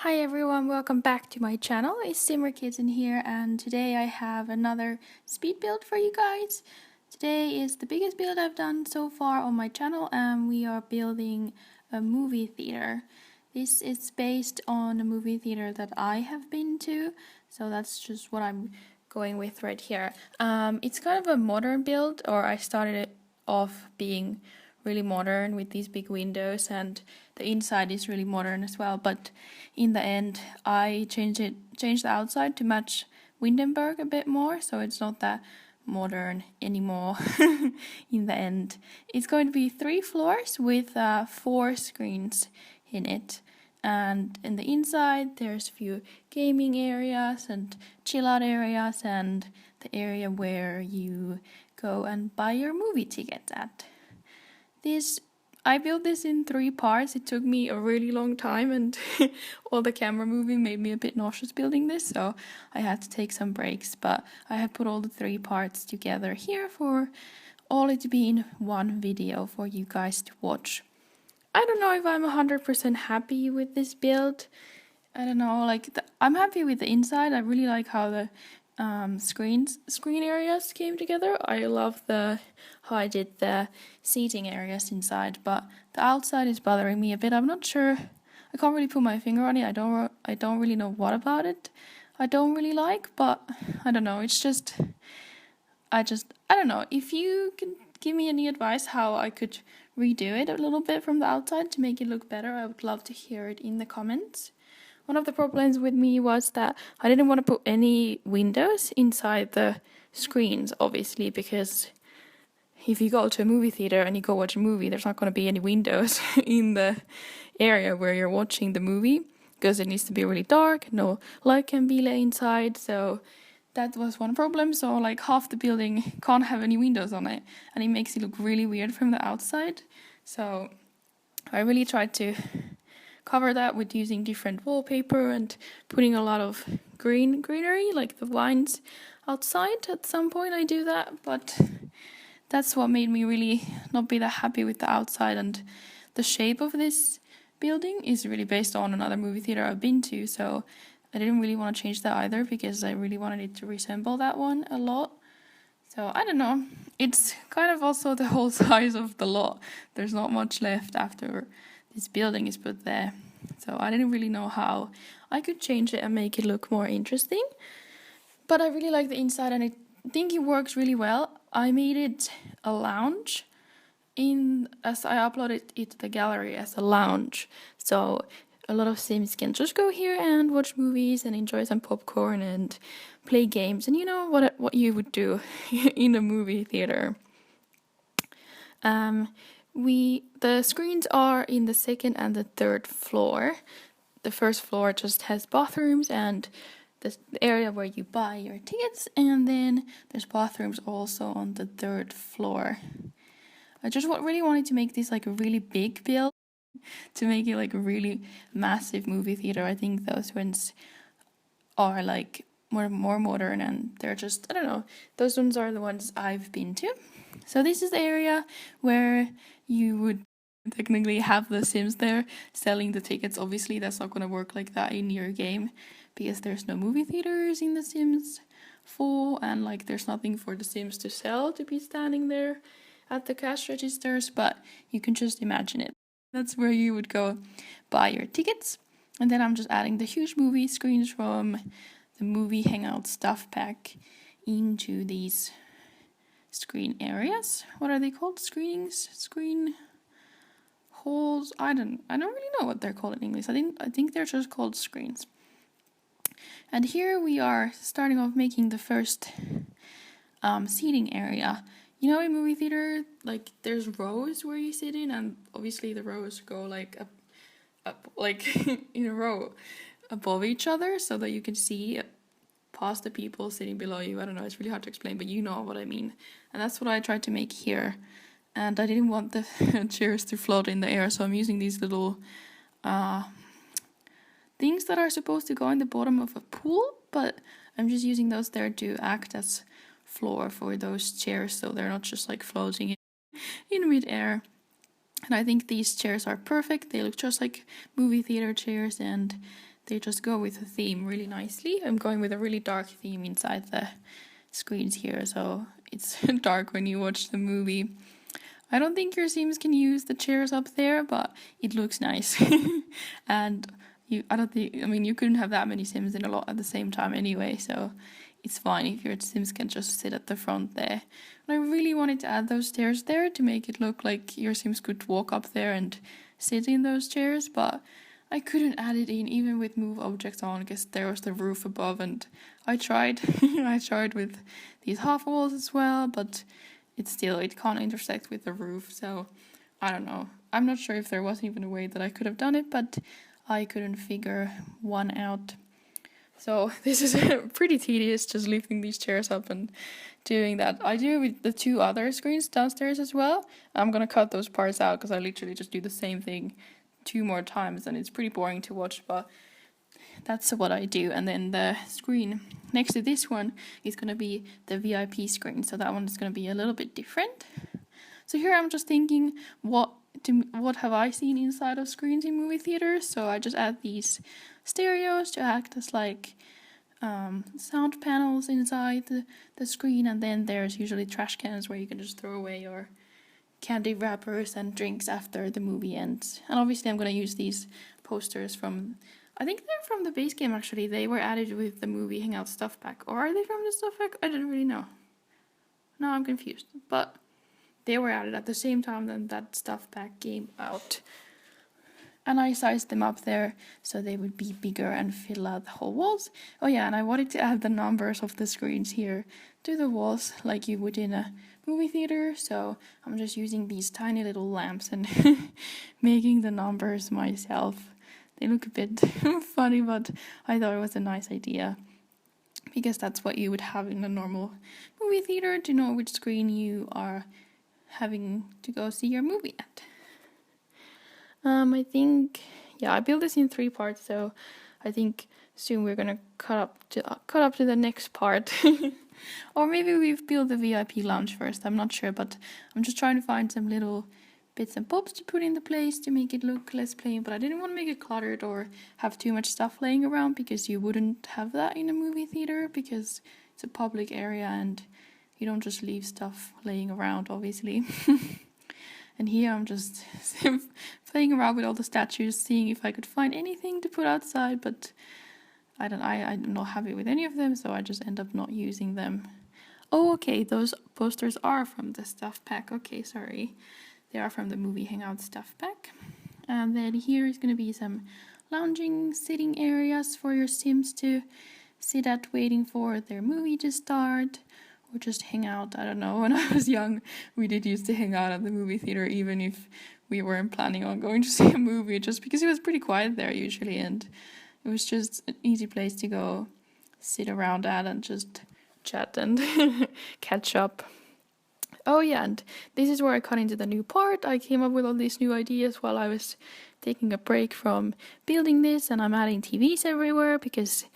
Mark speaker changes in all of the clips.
Speaker 1: Hi everyone, welcome back to my channel. It's SimmerKitten here, and today I have another speed build for you guys. Today is the biggest build I've done so far on my channel, and we are building a movie theater. This is based on a movie theater that I have been to, so that's just what I'm going with right here. It's kind of a modern build, or I started it off being really modern with these big windows, and the inside is really modern as well, but in the end I changed the outside to match Windenburg a bit more, so it's not that modern anymore. In the end, it's going to be 3 floors with 4 screens in it, and in the inside there's a few gaming areas and chill out areas and the area where you go and buy your movie tickets at. I built this in 3 parts. It took me a really long time, and all the camera moving made me a bit nauseous building this, so I had to take some breaks, but I have put all the 3 parts together here for all it to be in one video for you guys to watch. I don't know if I'm 100% happy with this build. I don't know, I'm happy with the inside. I really like how the screen areas came together. I love how I did the seating areas inside, but the outside is bothering me a bit. I'm not sure. I can't really put my finger on it. I don't really know what about it I don't really like, but I don't know. It's just I don't know. If you can give me any advice how I could redo it a little bit from the outside to make it look better, I would love to hear it in the comments. One of the problems with me was that I didn't want to put any windows inside the screens, obviously, because if you go to a movie theater and you go watch a movie, there's not going to be any windows in the area where you're watching the movie, because it needs to be really dark, no light can be let inside, so that was one problem. So like half the building can't have any windows on it, and it makes it look really weird from the outside. So I really tried to cover that with using different wallpaper and putting a lot of greenery, like the vines outside. At some point I do that, but that's what made me really not be that happy with the outside. And the shape of this building is really based on another movie theater I've been to, so I didn't really want to change that either, because I really wanted it to resemble that one a lot. So I don't know, it's kind of also the whole size of the lot. There's not much left after this building is put there, so I didn't really know how I could change it and make it look more interesting. But I really like the inside, and I think it works really well. I made it a lounge as I uploaded it to the gallery as a lounge, so a lot of Sims can just go here and watch movies and enjoy some popcorn and play games, and you know what you would do in a movie theater. The screens are in the 2nd and the 3rd floor. The 1st floor just has bathrooms and the area where you buy your tickets, and then there's bathrooms also on the 3rd floor. I just really wanted to make this like a really big build, to make it like a really massive movie theater. I think those ones are like more modern, and they're just, I don't know, those ones are the ones I've been to. So this is the area where you would technically have the Sims there selling the tickets. Obviously that's not going to work like that in your game, because there's no movie theaters in the Sims 4, and like there's nothing for the Sims to sell to be standing there at the cash registers, but you can just imagine it. That's where you would go buy your tickets. And then I'm just adding the huge movie screens from the movie hangout stuff pack into these screen areas. What are they called? Screenings? Screen holes? I don't really know what they're called in English. I think they're just called screens. And here we are starting off making the first seating area. You know, in movie theater, like there's rows where you sit in, and obviously the rows go like up like in a row above each other, so that you can see past the people sitting below you. I don't know, it's really hard to explain, but you know what I mean. And that's what I tried to make here. And I didn't want the chairs to float in the air, so I'm using these little things that are supposed to go in the bottom of a pool, but I'm just using those there to act as floor for those chairs, so they're not just like floating in mid-air. And I think these chairs are perfect. They look just like movie theater chairs, and they just go with the theme really nicely. I'm going with a really dark theme inside the screens here, so it's dark when you watch the movie. I don't think your Sims can use the chairs up there, but it looks nice. And you couldn't have that many Sims in a lot at the same time anyway, so it's fine if your Sims can just sit at the front there. And I really wanted to add those stairs there to make it look like your Sims could walk up there and sit in those chairs, but I couldn't add it in even with move objects on because there was the roof above, and I tried. I tried with these half walls as well, but it can't intersect with the roof, so I don't know. I'm not sure if there was even a way that I could have done it, but I couldn't figure one out. So this is pretty tedious, just lifting these chairs up and doing that. I do with the two other screens downstairs as well. I'm gonna cut those parts out because I literally just do the same thing 2 more times and it's pretty boring to watch, but that's what I do. And then the screen next to this one is going to be the VIP screen, so that one is going to be a little bit different. So here I'm just thinking, what have I seen inside of screens in movie theaters? So I just add these stereos to act as like sound panels inside the screen, and then there's usually trash cans where you can just throw away your candy wrappers and drinks after the movie ends. And obviously I'm going to use these posters from, I think they're from the base game actually. They were added with the movie Hangout stuff pack. Or are they from the stuff pack? I don't really know. No, I'm confused. But they were added at the same time that that stuff pack came out. And I sized them up there so they would be bigger and fill out the whole walls. Oh yeah, and I wanted to add the numbers of the screens here to the walls like you would in a movie theater. So I'm just using these tiny little lamps and making the numbers myself. They look a bit funny, but I thought it was a nice idea because that's what you would have in a normal movie theater to know which screen you are having to go see your movie at. I think, I built this in 3 parts, so I think soon we're gonna cut up to the next part. Or maybe we've built the VIP lounge first, I'm not sure, but I'm just trying to find some little bits and bobs to put in the place to make it look less plain, but I didn't want to make it cluttered or have too much stuff laying around because you wouldn't have that in a movie theater because it's a public area and you don't just leave stuff laying around, obviously. And here I'm just playing around with all the statues, seeing if I could find anything to put outside, but I'm not happy with any of them, so I just end up not using them. Oh, okay, those posters are from the stuff pack. Okay, sorry. They are from the movie Hangout stuff pack. And then here is going to be some lounging, sitting areas for your Sims to sit at waiting for their movie to start. Or just hang out. I don't know, when I was young, we did used to hang out at the movie theater even if we weren't planning on going to see a movie, just because it was pretty quiet there usually, and it was just an easy place to go sit around at and just chat and catch up. Oh yeah, and this is where I cut into the new part. I came up with all these new ideas while I was taking a break from building this, and I'm adding TVs everywhere because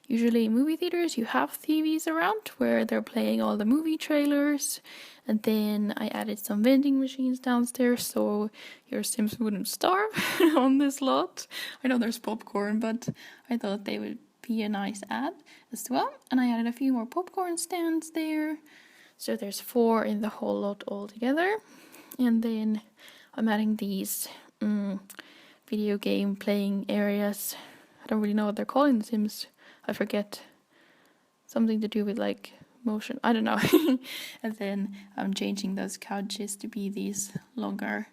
Speaker 1: usually in movie theaters you have TVs around where they're playing all the movie trailers. And then I added some vending machines downstairs so your Sims wouldn't starve on this lot. I know there's popcorn, but I thought they would be a nice add as well. And I added a few more popcorn stands there. So there's 4 in the whole lot altogether. And then I'm adding these video game playing areas. I don't really know what they're called in The Sims. I forget. Something to do with like motion. I don't know. And then I'm changing those couches to be these longer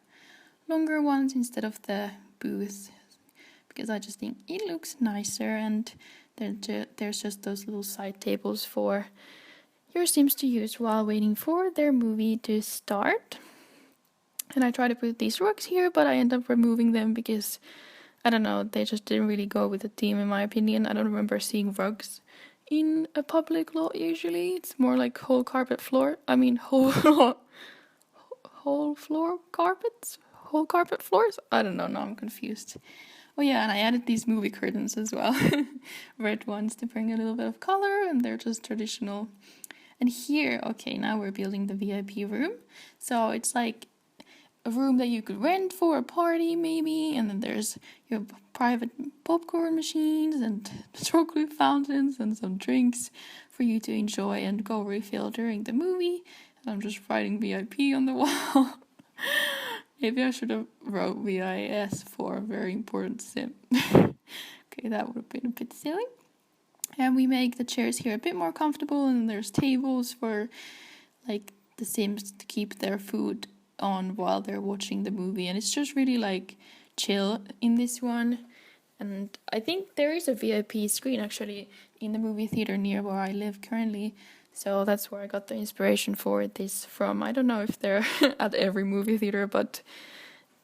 Speaker 1: ones instead of the booths, because I just think it looks nicer. And there's just those little side tables for your Sims to use while waiting for their movie to start. And I try to put these rugs here, but I end up removing them because, I don't know, they just didn't really go with the theme in my opinion. I don't remember seeing rugs in a public lot usually. It's more like whole carpet floor. I mean whole floor carpets? Whole carpet floors? I don't know, now I'm confused. Oh yeah, and I added these movie curtains as well. Red ones to bring a little bit of color, and they're just traditional. And here, okay, now we're building the VIP room. So it's like a room that you could rent for a party maybe, and then there's your private popcorn machines and chocolate fountains and some drinks for you to enjoy and go refill during the movie. And I'm just writing VIP on the wall. Maybe I should have wrote VIS for a very important sim. Okay, that would have been a bit silly. And we make the chairs here a bit more comfortable, and there's tables for like the Sims to keep their food on while they're watching the movie, and it's just really like chill in this one. And I think there is a VIP screen actually in the movie theater near where I live currently, so that's where I got the inspiration for this from. I don't know if they're at every movie theater, but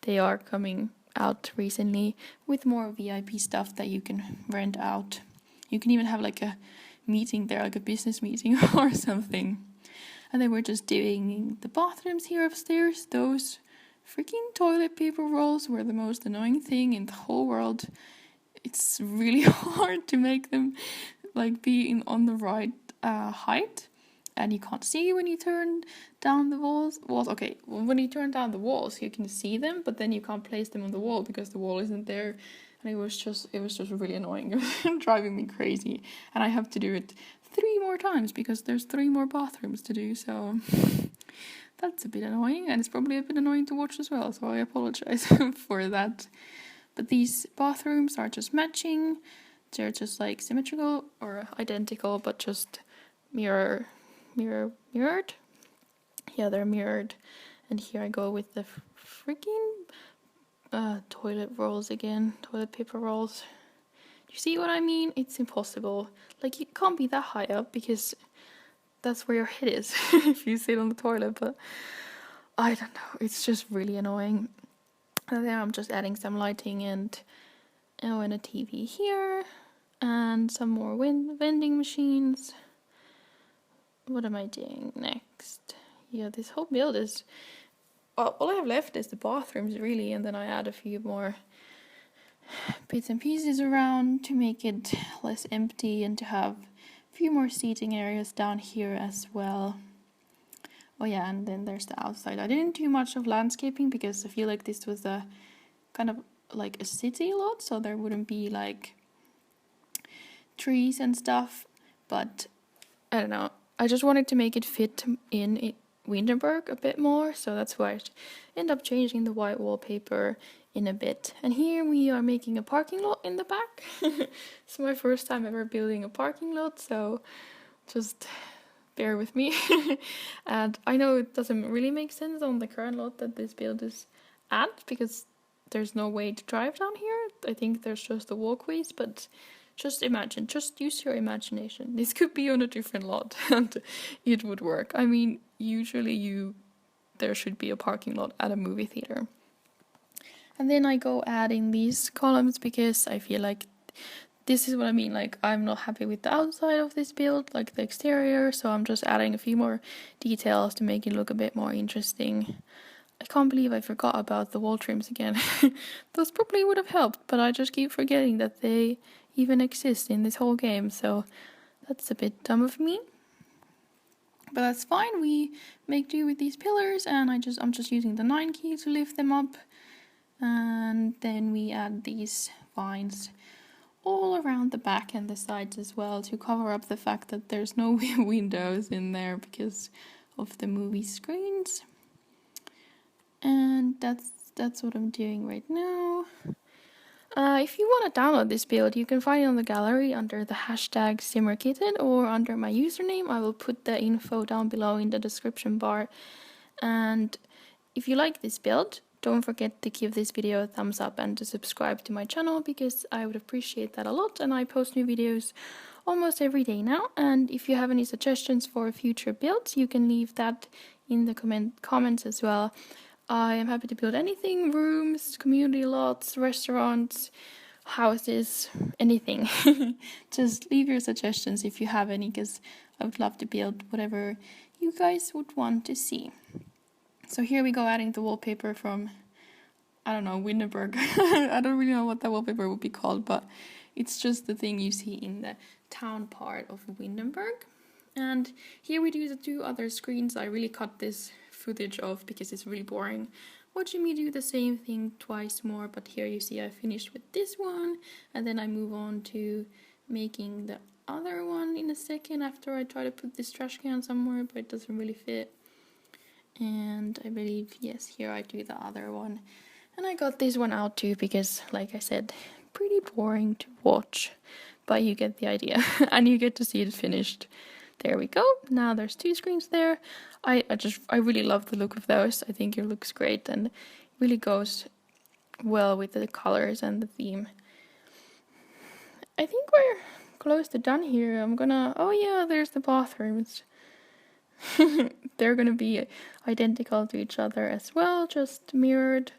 Speaker 1: they are coming out recently with more VIP stuff that you can rent out. You can even have like a meeting there, like a business meeting or something. And then we're just doing the bathrooms here upstairs. Those freaking toilet paper rolls were the most annoying thing in the whole world. It's really hard to make them like be on the right height. And you can't see when you turn down the walls. Okay, well, when you turn down the walls, you can see them, but then you can't place them on the wall because the wall isn't there. And it was just really annoying. It was driving me crazy. And I have to do it 3 more times because there's 3 more bathrooms to do. So that's a bit annoying, and it's probably a bit annoying to watch as well. So I apologize for that. But these bathrooms are just matching. They're just like symmetrical or identical, but just mirrored. Yeah, they're mirrored. And here I go with the freaking toilet rolls again, toilet paper rolls. You see what I mean? It's impossible. Like, you can't be that high up because that's where your head is if you sit on the toilet, but I don't know. It's just really annoying. And then I'm just adding some lighting and a TV here and some more vending machines. What am I doing next? Yeah, this whole build is... Well, all I have left is the bathrooms, really, and then I add a few more bits and pieces around to make it less empty and to have a few more seating areas down here as well. Oh yeah, and then there's the outside. I didn't do much of landscaping because I feel like this was a kind of like a city lot, so there wouldn't be like trees and stuff, but I don't know. I just wanted to make it fit in Windenburg a bit more, so that's why I end up changing the white wallpaper in a bit. And here we are making a parking lot in the back. It's my first time ever building a parking lot, so just bear with me. And I know it doesn't really make sense on the current lot that this build is at, because there's no way to drive down here. I think there's just the walkways, but just imagine, just use your imagination. This could be on a different lot and it would work. I mean, usually there should be a parking lot at a movie theater. And then I go adding these columns because I feel like this is what I mean. Like, I'm not happy with the outside of this build, like the exterior, so I'm just adding a few more details to make it look a bit more interesting. I can't believe I forgot about the wall trims again. Those probably would have helped, but I just keep forgetting that they even exist in this whole game, so that's a bit dumb of me. But that's fine, we make do with these pillars, and I'm just using the 9 key to lift them up. And then we add these vines all around the back and the sides as well to cover up the fact that there's no windows in there because of the movie screens. And that's what I'm doing right now. If you want to download this build, you can find it on the gallery under the hashtag SimmerKitten or under my username. I will put the info down below in the description bar. And if you like this build, don't forget to give this video a thumbs up and to subscribe to my channel because I would appreciate that a lot, and I post new videos almost every day now. And if you have any suggestions for future builds, you can leave that in the comments as well. I am happy to build anything: rooms, community lots, restaurants, houses, anything. Just leave your suggestions if you have any, because I would love to build whatever you guys would want to see. So here we go, adding the wallpaper from, I don't know, Windenburg. I don't really know what that wallpaper would be called, but it's just the thing you see in the town part of Windenburg. And here we do the 2 other screens. I really cut this footage off because it's really boring watching me do the same thing twice more, but here you see I finished with this one, and then I move on to making the other one in a second after I try to put this trash can somewhere, but it doesn't really fit. And I believe, yes, here I do the other one. And I got this one out too because, like I said, pretty boring to watch, but you get the idea and you get to see it finished. There we go. Now there's 2 screens there. I really love the look of those. I think it looks great and really goes well with the colors and the theme. I think we're close to done here. Oh yeah, there's the bathrooms. They're gonna be identical to each other as well, just mirrored.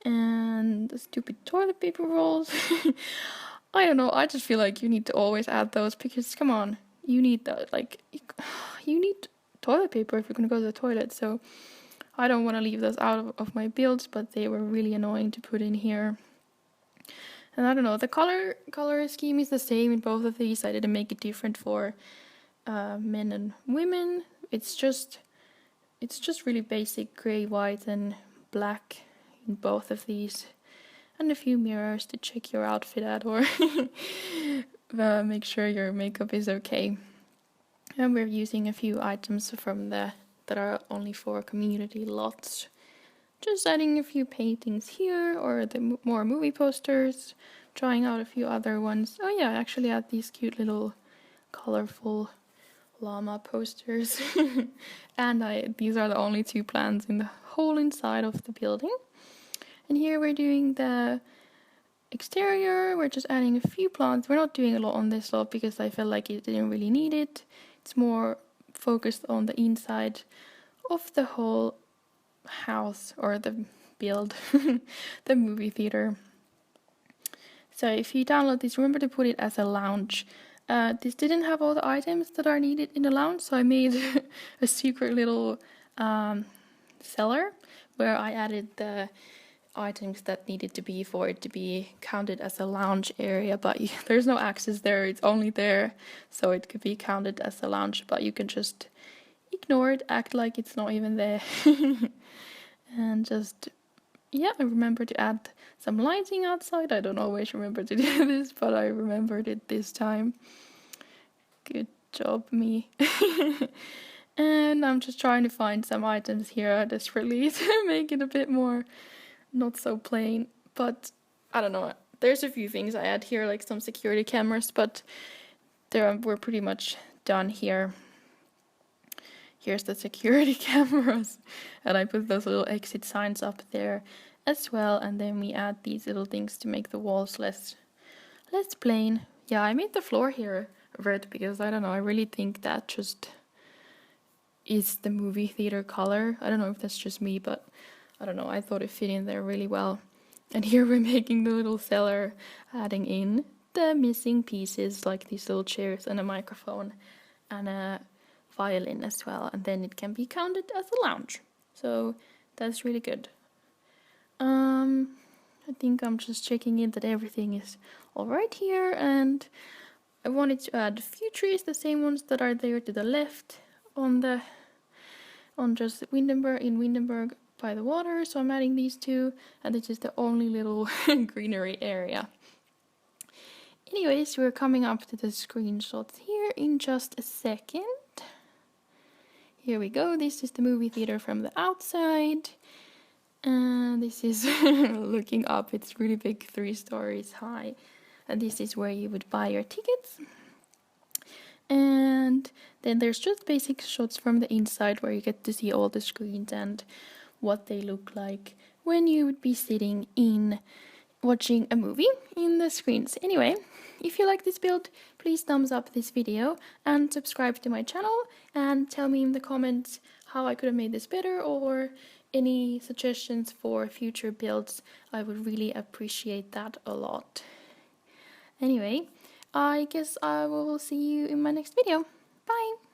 Speaker 1: And the stupid toilet paper rolls. I don't know, I just feel like you need to always add those because, come on, you need that. Like, you need toilet paper if you're gonna go to the toilet, so I don't want to leave those out of my builds, but they were really annoying to put in here. And I don't know, the color scheme is the same in both of these. I didn't make it different for men and women. It's just really basic gray, white, and black in both of these, and a few mirrors to check your outfit at or make sure your makeup is okay. And we're using a few items from that are only for community lots. Just adding a few paintings here, or the more movie posters, trying out a few other ones. Oh yeah, I actually add these cute little colorful llama posters. And these are the only 2 plants in the whole inside of the building. And here we're doing the exterior. We're just adding a few plants. We're not doing a lot on this lot because I felt like it didn't really need it. It's more focused on the inside of the whole house, or the build, the movie theater. So if you download this, remember to put it as a lounge. This didn't have all the items that are needed in the lounge, so I made a secret little cellar where I added the items that needed to be for it to be counted as a lounge area, but there's no access there, it's only there, so it could be counted as a lounge, but you can just ignore it, act like it's not even there. And just, yeah, I remember to add some lighting outside. I don't always remember to do this, but I remembered it this time. Good job, me. And I'm just trying to find some items here desperately to make it a bit more not so plain, but I don't know. There's a few things I add here, like some security cameras, but we're pretty much done here. Here's the security cameras, and I put those little exit signs up there as well, and then we add these little things to make the walls less plain. Yeah, I made the floor here red because I don't know, I really think that just is the movie theater color. I don't know if that's just me, but I don't know, I thought it fit in there really well. And here we're making the little cellar, adding in the missing pieces like these little chairs and a microphone and a violin as well, and then it can be counted as a lounge. So that's really good. I think I'm just checking in that everything is alright here, and I wanted to add a few trees, the same ones that are there to the left on just Windenburg by the water, so I'm adding these 2, and this is the only little greenery area. Anyways, we're coming up to the screenshots here in just a second. Here we go, this is the movie theater from the outside, and this is looking up, it's really big, 3 stories high, and this is where you would buy your tickets. And then there's just basic shots from the inside where you get to see all the screens and what they look like when you would be sitting in watching a movie in the screens. Anyway, if you like this build, please thumbs up this video and subscribe to my channel, and tell me in the comments how I could have made this better or any suggestions for future builds. I would really appreciate that a lot. Anyway, I guess I will see you in my next video. Bye!